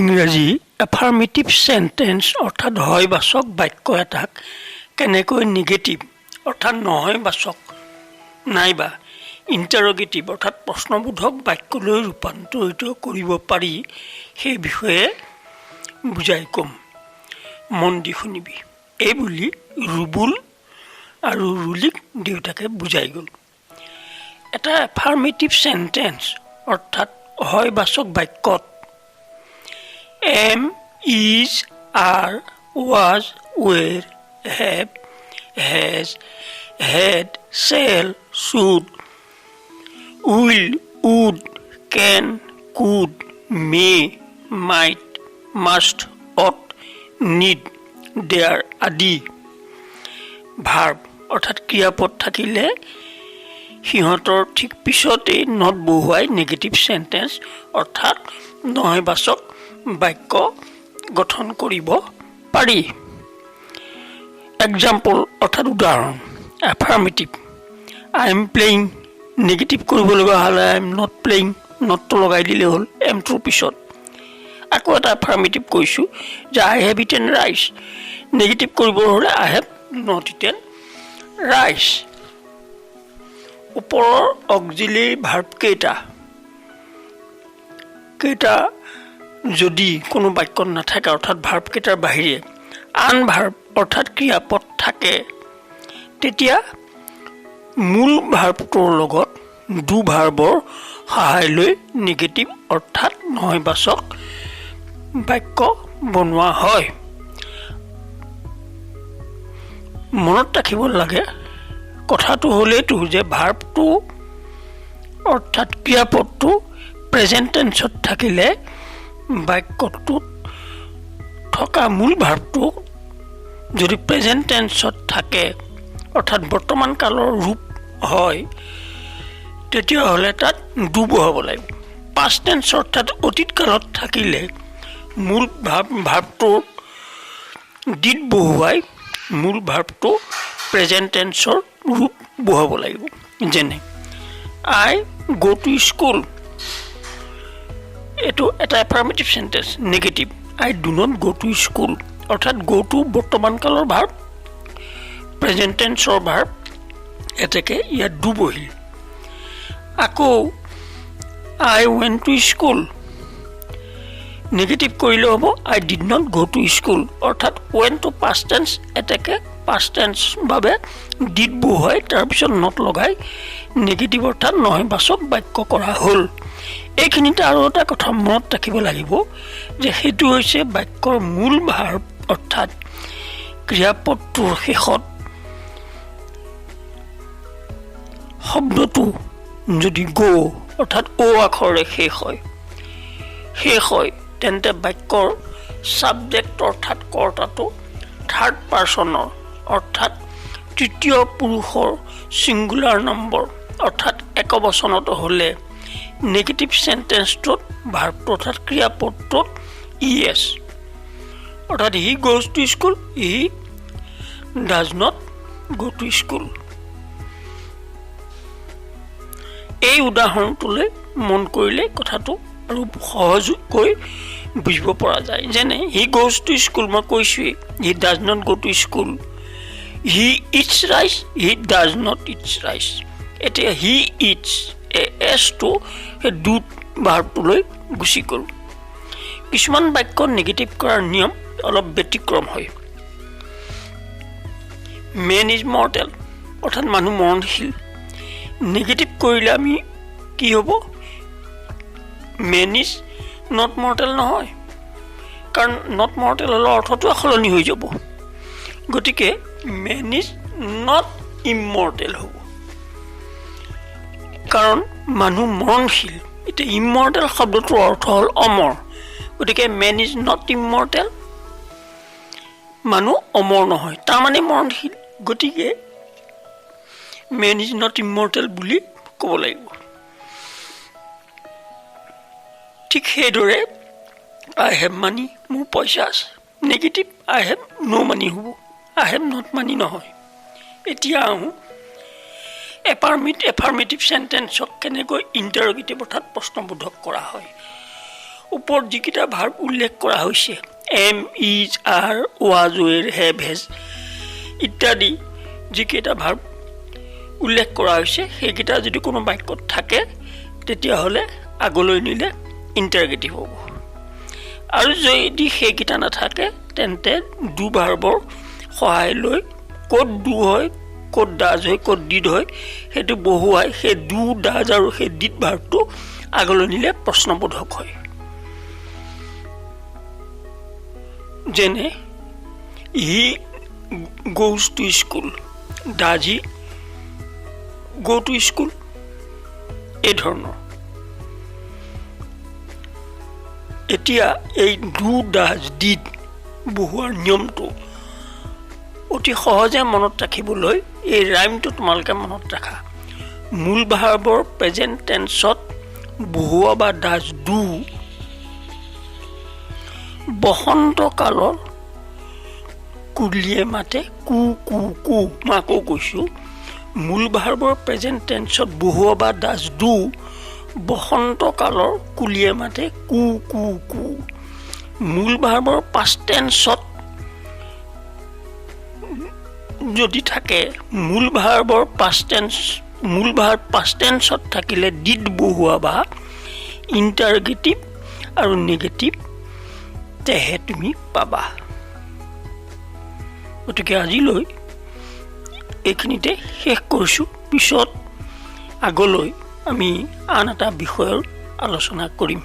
ইংৰাজী affirmative sentence অৰ্থাৎ হয়বাচক বাক্য এটাক কেনেকৈ নেগেটিভ অৰ্থাৎ নহয়বাচক নাইবা ইণ্টাৰগেটিভ অৰ্থাৎ প্ৰশ্নবোধক বাক্যলৈ ৰূপান্তৰিত কৰিব পাৰি সেই বিষয়ে বুজাই কম। মন দি শুনিবি। এই বুলি ৰুবুল আৰু ৰুলিক দেউতাকে বুজাই গ'ল। এটা এফাৰ্মেটিভ সেন্টেন্স অৰ্থাৎ হয়বাচক বাক্যত am, is, are, was, were, have, has, had, shall, should, will, would, can, could, may, might, must, ought, need, dare আদি ভাৰ্ব অৰ্থাৎ ক্ৰিয়াপদ থাকিলে সিহঁতৰ ঠিক পিছতে নট বহুৱাই নেগেটিভ সেন্টেন্স অৰ্থাৎ নহয়বাচক বাক্য গঠন কৰিব পাৰি। এক্সাম্পল অৰ্থাৎ উদাহৰণ affirmative I am playing negative কৰিব লগা হ'লে আই এম নট প্লেইং নটটো লগাই দিলে হ'ল এমটোৰ পিছত। আকৌ এটা এফাৰ্মেটিভ কৈছোঁ যে আই হেভ ইটেন ৰাইচ নেগেটিভ কৰিব হ'লে আই হেভ নট ইটেন ৰাইচ। ওপৰৰ অক্সিলিয়েৰী ভাৰ্ব কেইটা যদি কোনো বাক্যত নাথাকে অৰ্থাৎ ভাৰ্ব কেইটাৰ বাহিৰে আন ভাৰ্ব অৰ্থাৎ ক্ৰিয়াপদ থাকে তেতিয়া মূল ভাৰ্বটোৰ লগত ডু ভাৰ্বৰ সহায় লৈ নেগেটিভ অৰ্থাৎ নহয়বাচক বাক্য বনোৱা হয়। মনত ৰাখিব লাগে কথাটো হ'লেইটো যে ভাৰ্বটো অৰ্থাৎ ক্ৰিয়াপদটো প্ৰেজেণ্ট টেন্সত থাকিলে বাক্যটোত থকা মূল ভাৰ্বটো যদি প্ৰেজেণ্ট টেন্সত থাকে অৰ্থাৎ বৰ্তমান কালৰ ৰূপ হয় তেতিয়াহ'লে তাত ডু বহাব লাগিব। পাষ্ট টেন্স অৰ্থাৎ অতীত কালত থাকিলে মূল ভাৰ্বটোৰ ডিড বহুৱাই মূল ভাৰ্বটো প্ৰেজেণ্ট টেন্সৰ ৰূপ বহাব লাগিব। যেনে আই গ' টু স্কুল এইটো এটা affirmative sentence negative I do not go' to school অৰ্থাৎ গ' টু বৰ্তমান কালৰ ভাৰ্ব প্ৰেজেণ্ট টেন্সৰ ভাৰ্ব এতেকে ইয়াত ডু বহিল। আকৌ I went to school negative কৰিলে হ'ব I did not go' to school অৰ্থাৎ ৱেণ্ট টু পাষ্ট টেন্স এতেকে পাষ্ট টেন্স বাবে ডিড বহুৱাই তাৰপিছত নট লগাই নেগেটিভ অৰ্থাৎ নহয়বাচক বাক্য কৰা হ'ল। এইখিনিতে আৰু এটা কথা মনত ৰাখিব লাগিব যে সেইটো হৈছে বাক্যৰ মূল ভাৰ্ব অৰ্থাৎ ক্ৰিয়াপদটোৰ শেষত শব্দটো যদি গ' অৰ্থাৎ অ' আখৰে শেষ হয় তেন্তে বাক্যৰ ছাবজেক্ট অৰ্থাৎ কৰ্তাটো থাৰ্ড পাৰ্চনৰ অৰ্থাৎ তৃতীয় পুৰুষৰ ছিংগুলাৰ নম্বৰ অৰ্থাৎ একবচনত হ'লে নেগেটিভ সেন্টেন্সটোত ভাৰ্বটো অৰ্থাৎ ক্ৰিয়াপদটোত ইএছ অৰ্থাৎ he goes to school he does not go' to school. এই উদাহৰণটোলৈ মন কৰিলে কথাটো আৰু সহজকৈ বুজিব পৰা যায়। যেনে হি গোজ টু স্কুল মই কৈছোঁৱেই he does not go' to school. He eats rice he does not eats rice. এতিয়া হি ইটছ এছটো সেই ডু ভাৰ্বটোলৈ গুচি গ'ল। কিছুমান বাক্য নেগেটিভ কৰাৰ নিয়ম অলপ ব্যতিক্ৰম হয়। মেন ইজ মৰ্টেল অৰ্থাৎ মানুহ মৰণশীল নেগেটিভ কৰিলে আমি কি হ'ব মেন ইজ নট মৰ্টেল নহয় কাৰণ নট মৰ্টেল হ'লে অৰ্থটো সলনি হৈ যাব। গতিকে মেন ইজ নট ইমৰ্টেল হ'ব কাৰণ মানুহ মৰণশীল। এতিয়া ইমৰ্টেল শব্দটোৰ অৰ্থ হ'ল অমৰ গতিকে মেন ইজ নট ইমৰ্টেল মানুহ অমৰ নহয় তাৰমানে মৰণশীল গতিকে মেন ইজ নট ইমৰ্টেল বুলি ক'ব লাগিব। ঠিক সেইদৰে আই হেভ মানি মোৰ পইচা আছে নেগেটিভ আই হেভ ন' মানি হ'ব আই হেভ নট মানি নহয়। এতিয়া আহোঁ এফাৰ্মেটিভ সেন্টেন্সক কেনেকৈ ইণ্টাৰগেটিভ অৰ্থাৎ প্ৰশ্নবোধক কৰা হয়। ওপৰত যিকেইটা ভাৰ্ব উল্লেখ কৰা হৈছে am is are was were have has ইত্যাদি যিকেইটা ভাৰ্ব উল্লেখ কৰা হৈছে সেইকেইটা যদি কোনো বাক্যত থাকে তেতিয়াহ'লে আগলৈ নিলে ইণ্টাৰগেটিভ হ'ব আৰু যদি সেইকেইটা নাথাকে তেন্তে ডু ভাৰ্বৰ সহায় লৈ ক'ত ডু হয় ক'ত ডাজ হয় ক'ত ডিড হয় সেইটো বহুৱাই সেই ডু ডাজ আৰু সেই ডিড ভাৰ্বটো আগলৈ নিলে প্ৰশ্নবোধক হয় যেনে হি goes to school does he go to school এই ধৰণৰ এতিয়া এই ডু ডাজ ডিড বহুৱাৰ নিয়মটো অতি সহজে মনত ৰাখিবলৈ এই ৰাইমটো তোমালোকে মনত ৰাখা মূল ভাৰ্বৰ প্ৰেজেন্ট টেন্সত বহুৱা বা ডাজ ডু বসন্ত কালৰ কুলিয়ে মাতে কু কু কু মাকো কৈছোঁ মূল ভাৰ্বৰ প্ৰেজেন্ট টেন্সত বহুৱা বা ডাজ ডু বসন্ত কালৰ কুলিয়ে মাতে কু কু কু মূল ভাৰ্বৰ পাষ্ট টেন্সত যদি থাকে মূল ভাৰ্ব পাষ্ট টেন্সত থাকিলে ডিড বহুৱা বা ইণ্টাৰগেটিভ আৰু নেগেটিভ তেহে তুমি পাবা গতিকে আজিলৈ এইখিনিতে শেষ কৰিছোঁ পিছত আগলৈ আমি আন এটা বিষয়ৰ আলোচনা কৰিম